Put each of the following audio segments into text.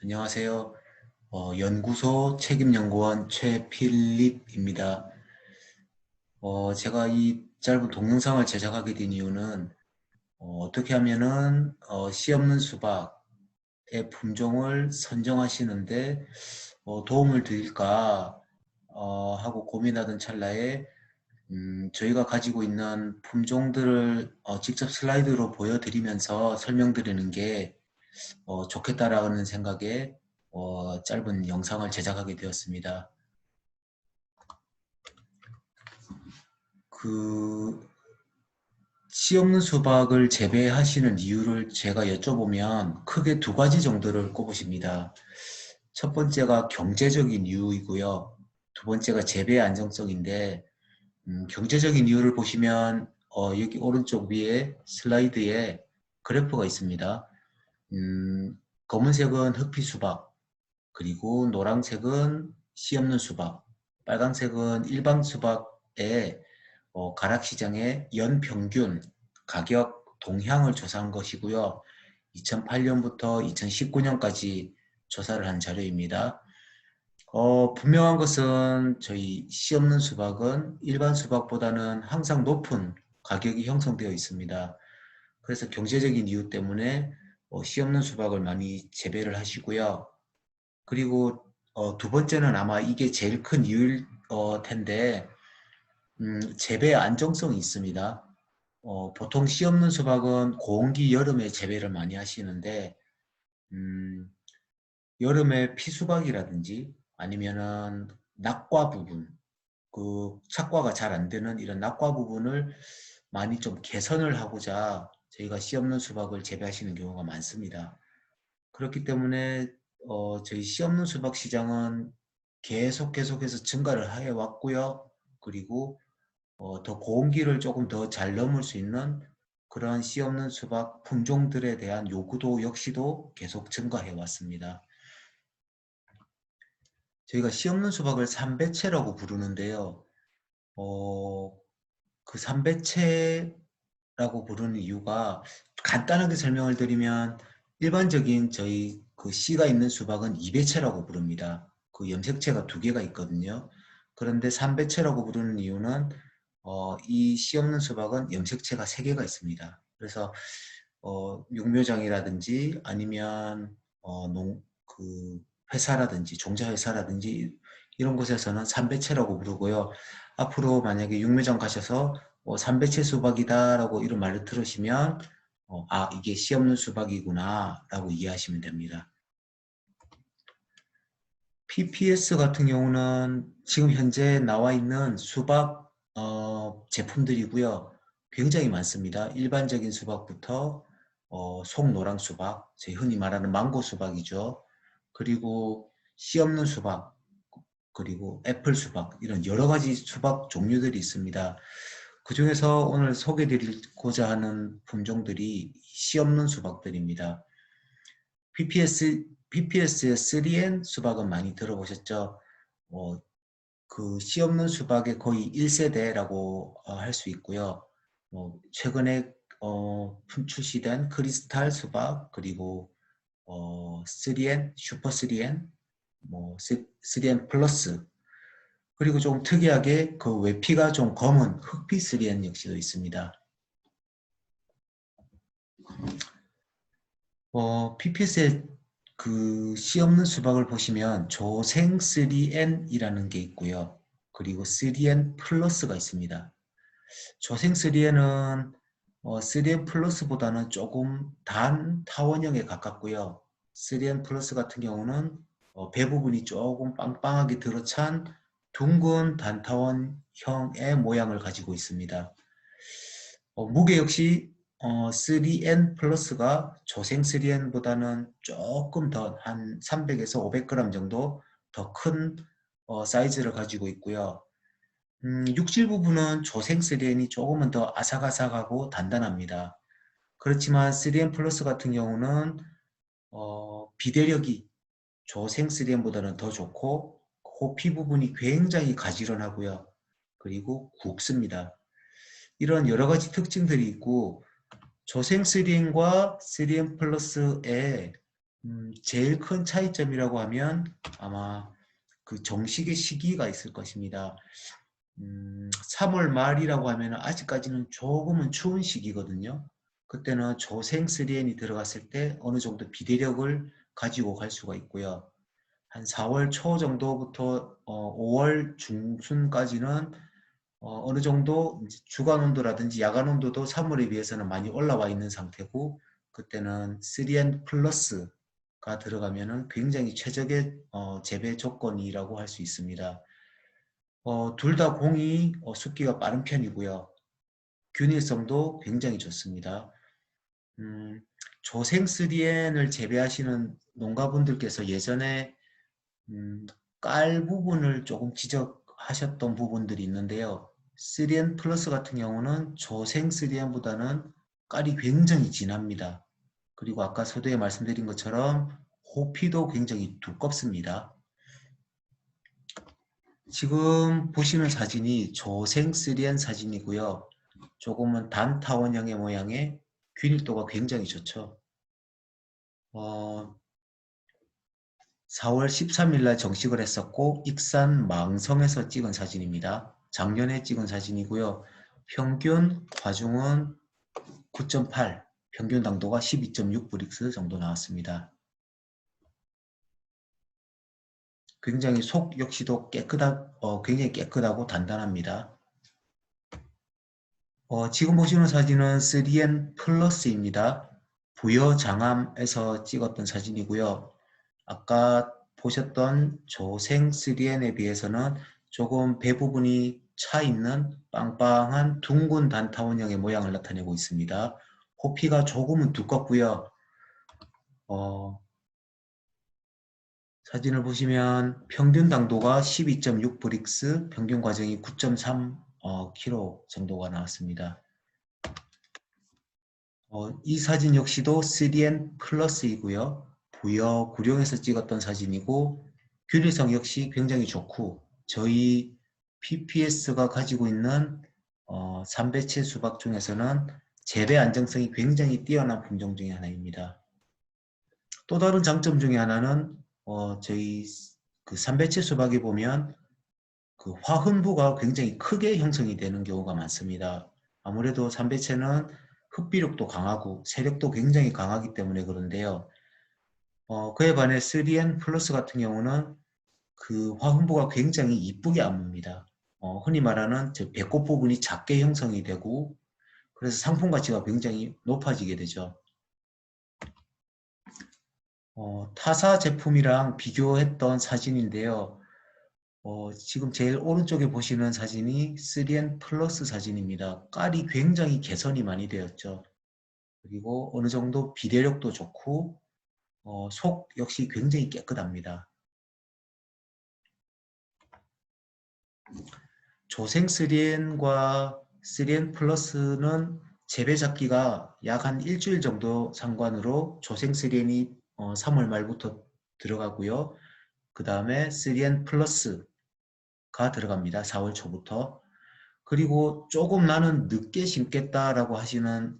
안녕하세요. 연구소 책임연구원 최필립입니다. 제가 이 짧은 동영상을 제작하게 된 이유는 떻게 하면은 씨 없는 수박의 품종을 선정하시는데 도움을 드릴까 하고 고민하던 찰나에 저희가 가지고 있는 품종들을 직접 슬라이드로 보여드리면서 설명드리는 게 좋겠다라는 생각에 짧은 영상을 제작하게 되었습니다. 그 씨 없는 수박을 재배하시는 이유를 제가 여쭤보면 크게 두 가지 정도를 꼽으십니다. 첫 번째가 경제적인 이유이고요. 두 번째가 재배 안정성인데 경제적인 이유를 보시면 여기 오른쪽 위에 슬라이드에 그래프가 있습니다. 검은색은 흑피 수박, 그리고 노란색은 씨 없는 수박, 빨간색은 일반 수박의 가락시장의 연평균 가격 동향을 조사한 것이고요. 2008년부터 2019년까지 조사를 한 자료입니다. 분명한 것은 저희 씨 없는 수박은 일반 수박보다는 항상 높은 가격이 형성되어 있습니다. 그래서 경제적인 이유 때문에 씨 없는 수박을 많이 재배를 하시고요. 그리고 두 번째는 아마 이게 제일 큰 이유일 텐데 재배 안정성이 있습니다. 보통 씨 없는 수박은 고온기 여름에 재배를 많이 하시는데 음, 여름에 피수박이라든지 아니면은 낙과 부분, 그 착과가 잘 안 되는 이런 낙과 부분을 많이 좀 개선을 하고자 저희가 씨 없는 수박을 재배하시는 경우가 많습니다. 그렇기 때문에 저희 씨 없는 수박 시장은 계속해서 증가를 해 왔고요. 그리고 더 고온기를 조금 더 잘 넘을 수 있는 그러한 씨 없는 수박 품종들에 대한 요구도 역시도 계속 증가해 왔습니다. 저희가 씨 없는 수박을 삼배채라고 부르는데요. 어, 그 삼배채라고 부르는 이유가 간단하게 설명을 드리면 일반적인 저희 그 씨가 있는 수박은 이배채라고 부릅니다. 그 염색체가 두 개가 있거든요. 그런데 삼배채라고 부르는 이유는 이 씨 없는 수박은 염색체가 세 개가 있습니다. 그래서 육묘장이라든지 아니면 그 회사라든지 종자회사라든지 이런 곳에서는 삼배채라고 부르고요. 앞으로 만약에 육묘장 가셔서 삼배채 수박이다 라고 이런 말을 들으시면 이게 씨 없는 수박이구나 라고 이해하시면 됩니다. PPS 같은 경우는 지금 현재 나와 있는 수박 제품들이고요. 굉장히 많습니다. 일반적인 수박부터 송노랑 수박, 저희 흔히 말하는 망고 수박이죠. 그리고 씨 없는 수박, 그리고 애플 수박, 이런 여러 가지 수박 종류들이 있습니다. 그 중에서 오늘 소개드리고자 하는 품종들이 씨 없는 수박들입니다. PPS의 3N 수박은 많이 들어보셨죠? 씨 없는 수박의 거의 1세대라고 할 수 있고요. 최근에 출시된 크리스탈 수박, 그리고 3N, 슈퍼 3N, 3N 플러스, 그리고 좀 특이하게 그 외피가 좀 검은 흑피 3N 역시도 있습니다. PPS의 그 씨 없는 수박을 보시면 조생 3N이라는 게 있고요. 그리고 3N 플러스가 있습니다. 조생 3N은 3N 플러스보다는 조금 단 타원형에 가깝고요. 3N 플러스 같은 경우는 배 부분이 조금 빵빵하게 들어찬 둥근 단타원형의 모양을 가지고 있습니다. 무게 역시 3N 플러스가 조생 3N보다는 조금 더 한 300에서 500g 정도 더 큰 사이즈를 가지고 있고요. 육질 부분은 조생 3N이 조금은 더 아삭아삭하고 단단합니다. 그렇지만 3N 플러스 같은 경우는 비대력이 조생 3N보다는 더 좋고 호피 부분이 굉장히 가지런하고요. 그리고 굵습니다. 이런 여러 가지 특징들이 있고 조생 3N과 3N 플러스의 제일 큰 차이점이라고 하면 아마 그 정식의 시기가 있을 것입니다. 3월 말이라고 하면 아직까지는 조금은 추운 시기거든요. 그때는 조생 3N이 들어갔을 때 어느 정도 비대력을 가지고 갈 수가 있고요. 한 4월 초 정도부터 5월 중순까지는 어느 정도 주간 온도라든지 야간 온도도 3월에 비해서는 많이 올라와 있는 상태고, 그때는 3N 플러스가 들어가면은 굉장히 최적의 재배 조건이라고 할 수 있습니다. 둘 다 공이 숫기가 빠른 편이고요. 균일성도 굉장히 좋습니다. 음, 조생 3N을 재배하시는 농가분들께서 예전에 깔 부분을 조금 지적하셨던 부분들이 있는데요. 3N 플러스 같은 경우는 조생 3N보다는 깔이 굉장히 진합니다. 그리고 아까 서두에 말씀드린 것처럼 호피도 굉장히 두껍습니다. 지금 보시는 사진이 조생 3N 사진이고요. 조금은 단타원형의 모양의 균일도가 굉장히 좋죠. 4월 13일 날 정식을 했었고 익산 망성에서 찍은 사진입니다. 작년에 찍은 사진이고요. 평균 과중은 9.8, 평균 당도가 12.6브릭스 정도 나왔습니다. 굉장히 속 역시도 굉장히 깨끗하고 단단합니다. 지금 보시는 사진은 3N 플러스입니다. 부여장암에서 찍었던 사진이고요. 아까 보셨던 조생 3N에 비해서는 조금 배 부분이 차 있는 빵빵한 둥근 단타원형의 모양을 나타내고 있습니다. 호피가 조금은 두껍고요. 사진을 보시면 평균 당도가 12.6브릭스, 평균 과정이 9.3 kg 정도가 나왔습니다. 이 사진 역시도 3N 플러스이고요. 부여 구룡에서 찍었던 사진이고 균일성 역시 굉장히 좋고 저희 PPS가 가지고 있는 삼배채 수박 중에서는 재배 안정성이 굉장히 뛰어난 품종 중에 하나입니다. 또 다른 장점 중에 하나는 저희 그 삼배채 수박에 보면 그 화흔부가 굉장히 크게 형성이 되는 경우가 많습니다. 아무래도 삼배채는 흡비력도 강하고 세력도 굉장히 강하기 때문에 그런데요. 그에 반해 3N 플러스 같은 경우는 그 화흔부가 굉장히 이쁘게 안 뭅니다. 흔히 말하는 저 배꼽 부분이 작게 형성이 되고 그래서 상품 가치가 굉장히 높아지게 되죠. 타사 제품이랑 비교했던 사진인데요. 지금 제일 오른쪽에 보시는 사진이 3N 플러스 사진입니다. 깔이 굉장히 개선이 많이 되었죠. 그리고 어느 정도 비대력도 좋고 속 역시 굉장히 깨끗합니다. 조생 3N과 3N 플러스는 재배 잡기가 약 한 일주일 정도 상관으로 조생 3N이 3월 말부터 들어가고요. 그 다음에 3N 플러스가 들어갑니다. 4월 초부터. 그리고 조금 나는 늦게 심겠다라고 하시는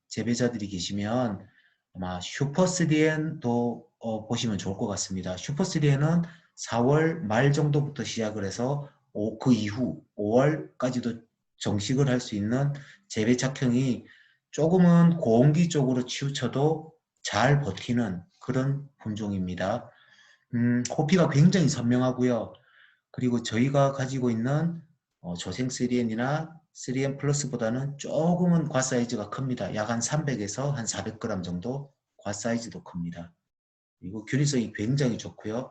재배자들이 계시면 아마 슈퍼 3N도 보시면 좋을 것 같습니다. 슈퍼 3N은 4월 말 정도부터 시작을 해서 그 이후 5월까지도 정식을 할 수 있는 재배 작형이 조금은 고온기 쪽으로 치우쳐도 잘 버티는 그런 품종입니다. 호피가 굉장히 선명하고요. 그리고 저희가 가지고 있는 조생 3N이나 3N 플러스보다는 조금은 과 사이즈가 큽니다. 약 한 300에서 한 400g 정도 과 사이즈도 큽니다. 그리고 균일성이 굉장히 좋고요.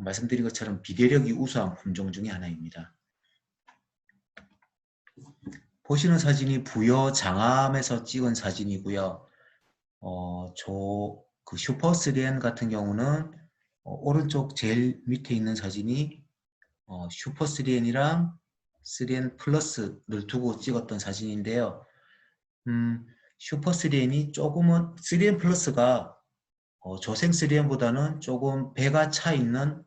말씀드린 것처럼 비대력이 우수한 품종 중에 하나입니다. 보시는 사진이 부여 장암에서 찍은 사진이고요. 그 슈퍼 3N 같은 경우는 오른쪽 제일 밑에 있는 사진이 슈퍼 3N이랑 3N 플러스를 두고 찍었던 사진인데요. 슈퍼 3N이 조금은 3N 플러스가 조생 3N보다는 조금 배가 차 있는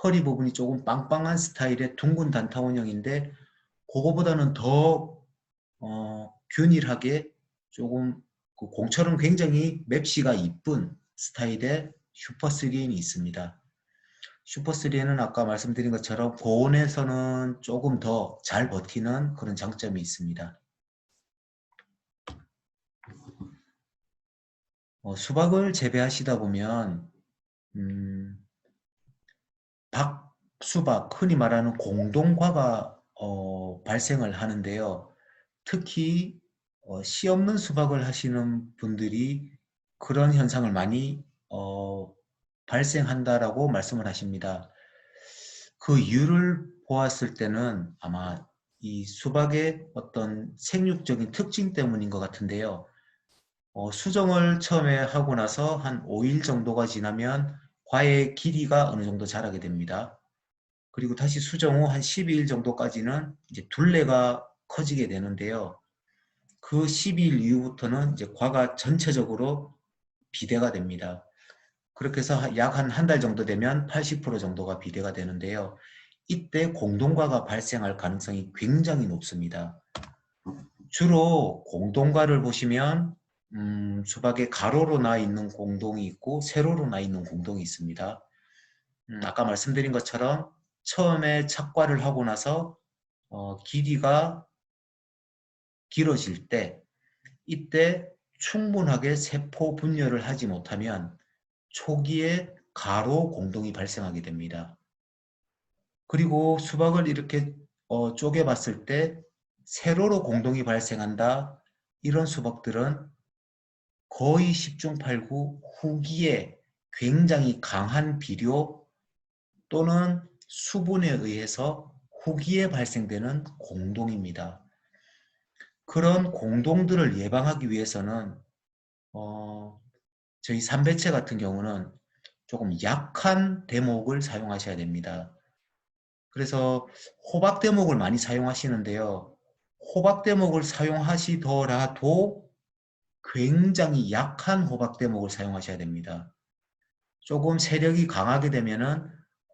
허리 부분이 조금 빵빵한 스타일의 둥근 단타원형인데 그거보다는 더 균일하게 조금 그 공철은 굉장히 맵시가 이쁜 스타일의 슈퍼3N이 있습니다. 슈퍼3N은 아까 말씀드린 것처럼 고온에서는 조금 더 잘 버티는 그런 장점이 있습니다. 수박을 재배하시다 보면 박수박, 흔히 말하는 공동과가 발생을 하는데요. 특히 씨 없는 수박을 하시는 분들이 그런 현상을 많이 발생한다라고 말씀을 하십니다. 그 이유를 보았을 때는 아마 이 수박의 어떤 생육적인 특징 때문인 것 같은데요. 수정을 처음에 하고 나서 한 5일 정도가 지나면 과의 길이가 어느 정도 자라게 됩니다. 그리고 다시 수정 후 한 12일 정도까지는 이제 둘레가 커지게 되는데요. 그 12일 이후부터는 이제 과가 전체적으로 비대가 됩니다. 그렇게 해서 약 한 달 정도 되면 80% 정도가 비대가 되는데요. 이때 공동과가 발생할 가능성이 굉장히 높습니다. 주로 공동과를 보시면 수박에 가로로 나 있는 공동이 있고 세로로 나 있는 공동이 있습니다. 아까 말씀드린 것처럼 처음에 착과를 하고 나서 길이가 길어질 때 이때 충분하게 세포 분열을 하지 못하면 초기에 가로 공동이 발생하게 됩니다. 그리고 수박을 이렇게 쪼개 봤을 때 세로로 공동이 발생한다. 이런 수박들은 거의 10중 8구 후기에 굉장히 강한 비료 또는 수분에 의해서 후기에 발생되는 공동입니다. 그런 공동들을 예방하기 위해서는 저희 삼배채 같은 경우는 조금 약한 대목을 사용하셔야 됩니다. 그래서 호박 대목을 많이 사용하시는데요. 호박 대목을 사용하시더라도 굉장히 약한 호박 대목을 사용하셔야 됩니다. 조금 세력이 강하게 되면은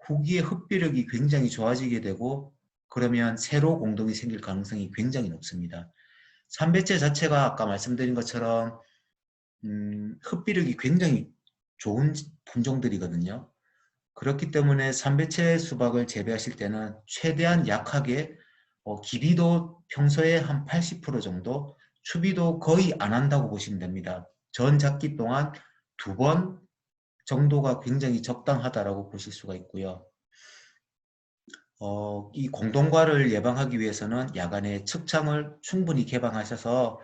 후기의 흡비력이 굉장히 좋아지게 되고 그러면 세로 공동이 생길 가능성이 굉장히 높습니다. 삼배째 자체가 아까 말씀드린 것처럼 흡비력이 굉장히 좋은 품종들이거든요. 그렇기 때문에 삼배채 수박을 재배하실 때는 최대한 약하게 길이도 평소에 한 80% 정도, 추비도 거의 안 한다고 보시면 됩니다. 전 작기 동안 2번 정도가 굉장히 적당하다라고 보실 수가 있고요. 이 공동과를 예방하기 위해서는 야간에 측창을 충분히 개방하셔서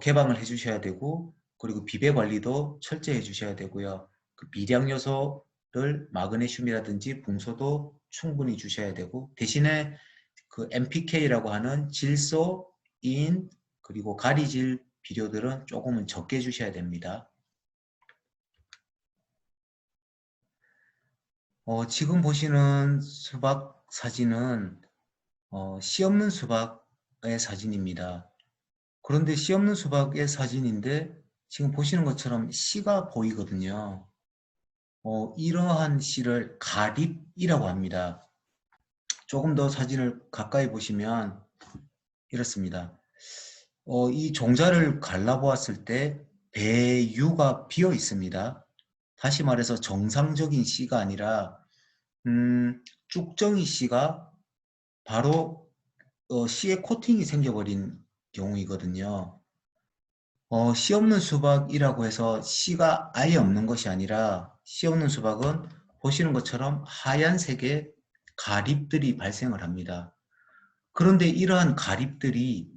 개방을 해주셔야 되고 그리고 비배 관리도 철저히 해주셔야 되고요. 그 미량 요소를 마그네슘이라든지 붕소도 충분히 주셔야 되고 대신에 그 NPK라고 하는 질소, 인, 그리고 가리질 비료들은 조금은 적게 주셔야 됩니다. 지금 보시는 수박 사진은 씨 없는 수박의 사진입니다. 그런데 씨 없는 수박의 사진인데 지금 보시는 것처럼 씨가 보이거든요. 이러한 씨를 가립이라고 합니다. 조금 더 사진을 가까이 보시면 이렇습니다. 이 종자를 갈라보았을 때 배유가 비어 있습니다. 다시 말해서 정상적인 씨가 아니라 쭉정이 씨가 바로 씨에 코팅이 생겨버린 경우이거든요. 씨 없는 수박이라고 해서 씨가 아예 없는 것이 아니라 씨 없는 수박은 보시는 것처럼 하얀색의 가립들이 발생을 합니다. 그런데 이러한 가립들이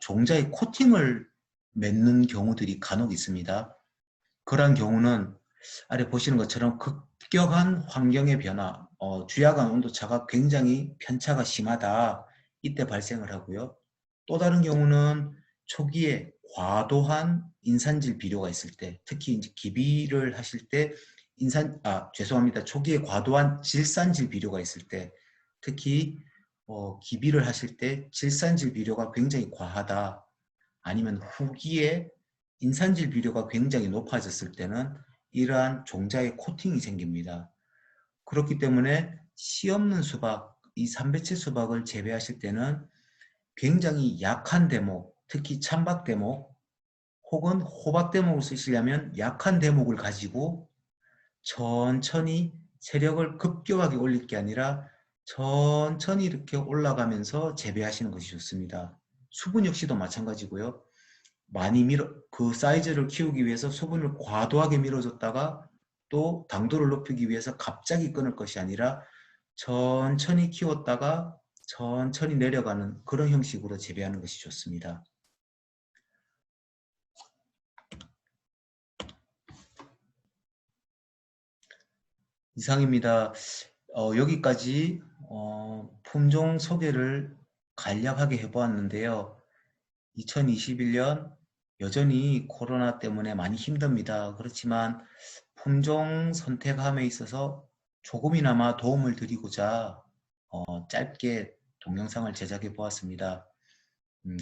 종자에 코팅을 맺는 경우들이 간혹 있습니다. 그러한 경우는 아래 보시는 것처럼 급격한 환경의 변화, 주야간 온도차가 굉장히 편차가 심하다. 이때 발생을 하고요. 또 다른 경우는 초기에 과도한 인산질 비료가 있을 때, 특히 이제 기비를 하실 때 죄송합니다. 초기에 과도한 질산질 비료가 있을 때, 특히 기비를 하실 때 질산질 비료가 굉장히 과하다. 아니면 후기에 인산질 비료가 굉장히 높아졌을 때는 이러한 종자의 코팅이 생깁니다. 그렇기 때문에 씨 없는 수박, 이 삼배채 수박을 재배하실 때는 굉장히 약한 대목, 특히 찬박 대목 혹은 호박 대목을 쓰시려면 약한 대목을 가지고 천천히 세력을 급격하게 올릴 게 아니라 천천히 이렇게 올라가면서 재배하시는 것이 좋습니다. 수분 역시도 마찬가지고요. 많이 그 사이즈를 키우기 위해서 수분을 과도하게 밀어줬다가 또 당도를 높이기 위해서 갑자기 끊을 것이 아니라 천천히 키웠다가 천천히 내려가는 그런 형식으로 재배하는 것이 좋습니다. 이상입니다. 여기까지 품종 소개를 간략하게 해보았는데요. 2021년 여전히 코로나 때문에 많이 힘듭니다. 그렇지만 품종 선택함에 있어서 조금이나마 도움을 드리고자 짧게 동영상을 제작해 보았습니다.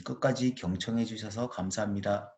끝까지 경청해 주셔서 감사합니다.